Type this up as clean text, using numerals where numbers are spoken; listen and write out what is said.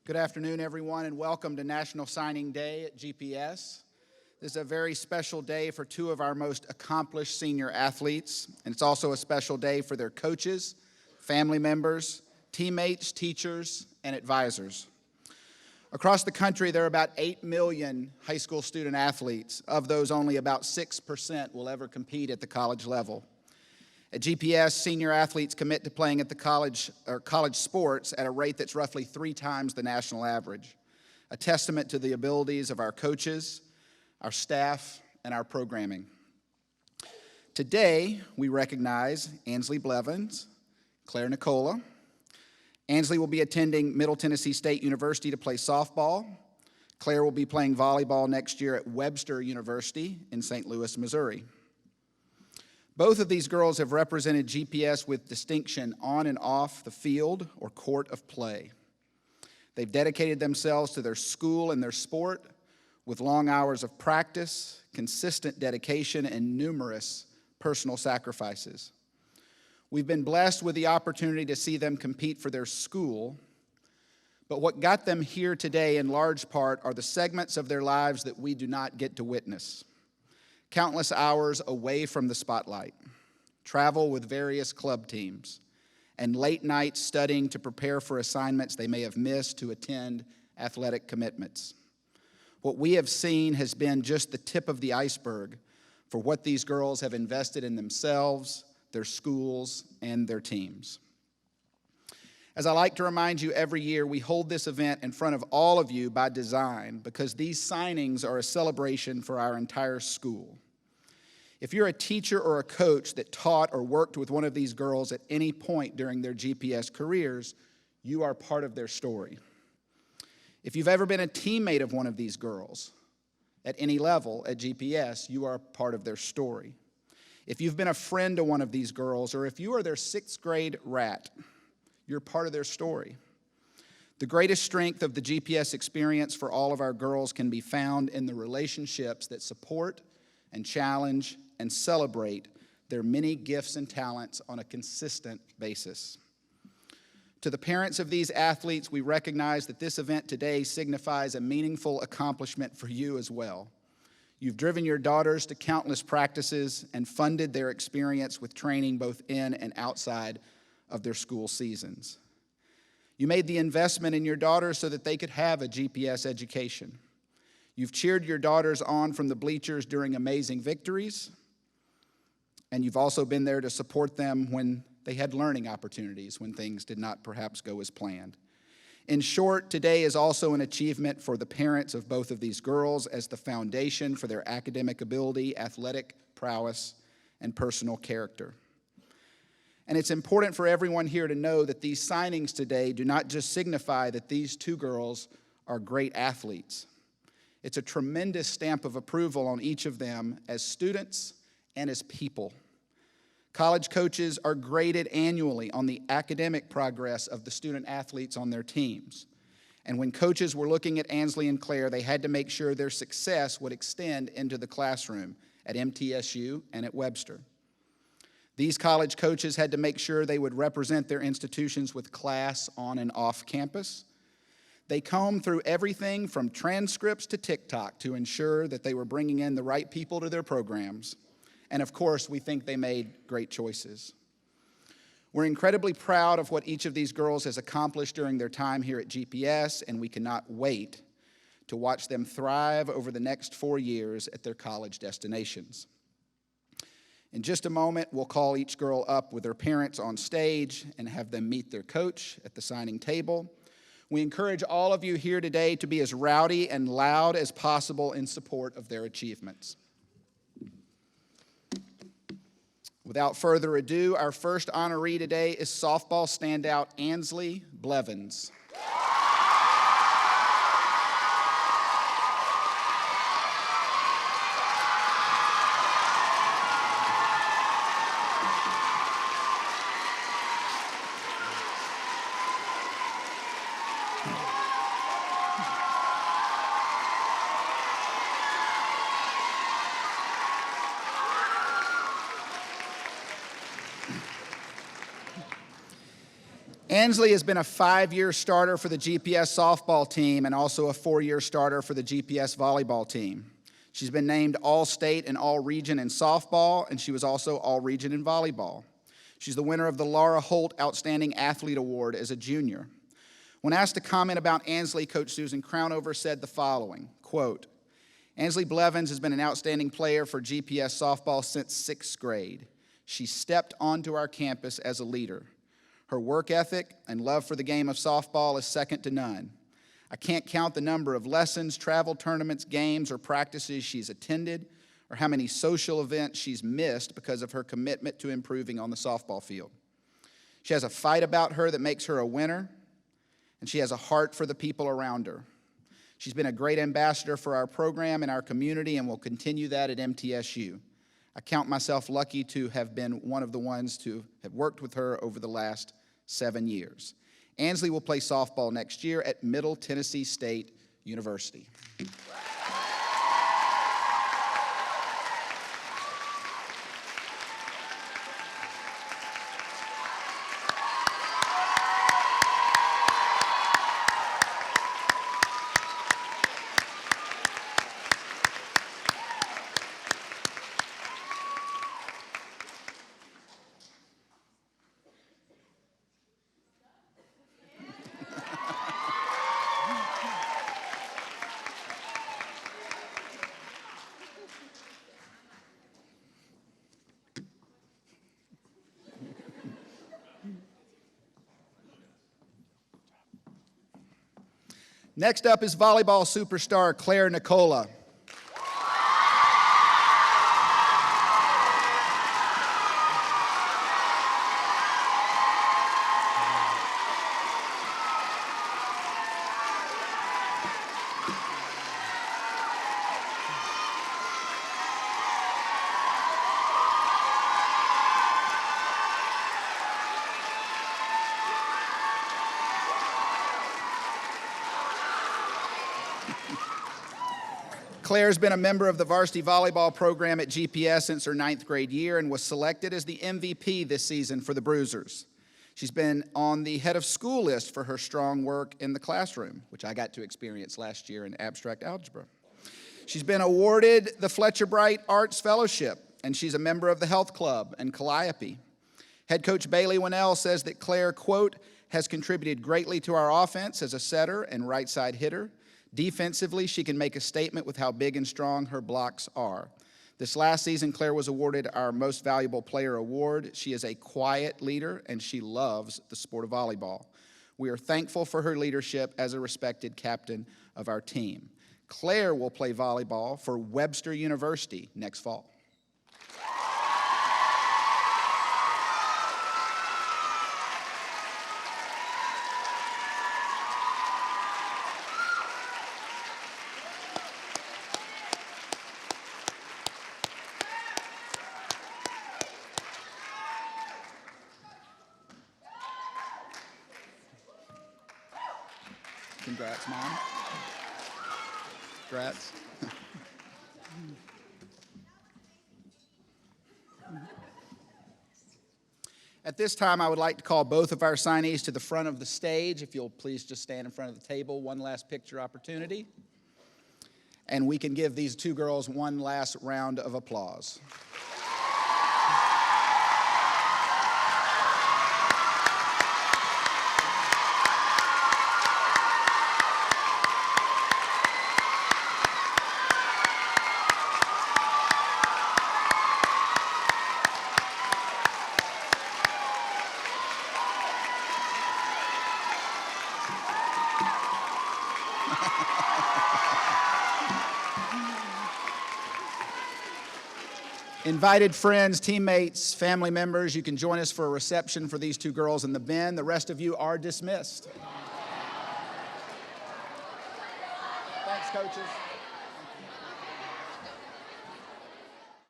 Good afternoon, everyone, and welcome to National Signing Day at GPS. This is a very special day for two of our most accomplished senior athletes, and it's also a special day for their coaches, family members, teammates, teachers, and advisors. Across the country, there are about 8 million high school student athletes. Of those, only about 6% will ever compete at the college level. At GPS, senior athletes commit to playing at the college sports at a rate that's roughly 3 times the national average, a testament to the abilities of our coaches, our staff, and our programming. Today, we recognize Ansley Blevins, Claire Nicola. Ansley will be attending Middle Tennessee State University to play softball. Claire will be playing volleyball next year at Webster University in St. Louis, Missouri. Both of these girls have represented GPS with distinction on and off the field or court of play. They've dedicated themselves to their school and their sport with long hours of practice, consistent dedication, and numerous personal sacrifices. We've been blessed with the opportunity to see them compete for their school, but what got them here today in large part are the segments of their lives that we do not get to witness. Countless hours away from the spotlight, travel with various club teams, and late nights studying to prepare for assignments they may have missed to attend athletic commitments. What we have seen has been just the tip of the iceberg for what these girls have invested in themselves, their schools, and their teams. As I like to remind you every year, we hold this event in front of all of you by design because these signings are a celebration for our entire school. If you're a teacher or a coach that taught or worked with one of these girls at any point during their GPS careers, you are part of their story. If you've ever been a teammate of one of these girls at any level at GPS, you are part of their story. If you've been a friend to one of these girls, or if you are their 6th grade rat, you're part of their story. The greatest strength of the GPS experience for all of our girls can be found in the relationships that support and challenge and celebrate their many gifts and talents on a consistent basis. To the parents of these athletes, we recognize that this event today signifies a meaningful accomplishment for you as well. You've driven your daughters to countless practices and funded their experience with training both in and outside of their school seasons. You made the investment in your daughters so that they could have a GPS education. You've cheered your daughters on from the bleachers during amazing victories, and you've also been there to support them when they had learning opportunities, when things did not perhaps go as planned. In short, today is also an achievement for the parents of both of these girls as the foundation for their academic ability, athletic prowess, and personal character. And it's important for everyone here to know that these signings today do not just signify that these two girls are great athletes. It's a tremendous stamp of approval on each of them as students and as people. College coaches are graded annually on the academic progress of the student athletes on their teams. And when coaches were looking at Ansley and Claire, they had to make sure their success would extend into the classroom at MTSU and at Webster. These college coaches had to make sure they would represent their institutions with class on and off campus. They combed through everything from transcripts to TikTok to ensure that they were bringing in the right people to their programs. And of course, we think they made great choices. We're incredibly proud of what each of these girls has accomplished during their time here at GPS, and we cannot wait to watch them thrive over the next 4 years at their college destinations. In just a moment, we'll call each girl up with their parents on stage and have them meet their coach at the signing table. We encourage all of you here today to be as rowdy and loud as possible in support of their achievements. Without further ado, our first honoree today is softball standout Ansley Blevins. Ansley has been a 5-year starter for the GPS softball team and also a 4-year starter for the GPS volleyball team. She's been named All-State and All-Region in softball, and she was also All-Region in volleyball. She's the winner of the Laura Holt Outstanding Athlete Award as a junior. When asked to comment about Ansley, Coach Susan Crownover said the following, quote, "Ansley Blevins has been an outstanding player for GPS softball since 6th grade. She stepped onto our campus as a leader. Her work ethic and love for the game of softball is second to none. I can't count the number of lessons, travel tournaments, games, or practices she's attended, or how many social events she's missed because of her commitment to improving on the softball field. She has a fight about her that makes her a winner, and she has a heart for the people around her. She's been a great ambassador for our program and our community and will continue that at MTSU. I count myself lucky to have been one of the ones to have worked with her over the last 7 years. Ansley will play softball next year at Middle Tennessee State University." Next up is volleyball superstar Claire Nicola. Claire's been a member of the varsity volleyball program at GPS since her 9th grade year and was selected as the MVP this season for the Bruisers. She's been on the head of school list for her strong work in the classroom, which I got to experience last year in abstract algebra. She's been awarded the Fletcher Bright Arts Fellowship, and she's a member of the Health Club and Calliope. Head coach Bailey Winnell says that Claire, quote, has contributed greatly to our offense as a setter and right side hitter. Defensively, she can make a statement with how big and strong her blocks are. This last season, Claire was awarded our Most Valuable Player award. She is a quiet leader, and she loves the sport of volleyball. We are thankful for her leadership as a respected captain of our team. Claire will play volleyball for Webster University next fall. Congrats, Mom. Congrats. At this time, I would like to call both of our signees to the front of the stage. If you'll please just stand in front of the table, one last picture opportunity. And we can give these two girls one last round of applause. Invited friends, teammates, family members, you can join us for a reception for these two girls in the bin. The rest of you are dismissed. Thanks, coaches.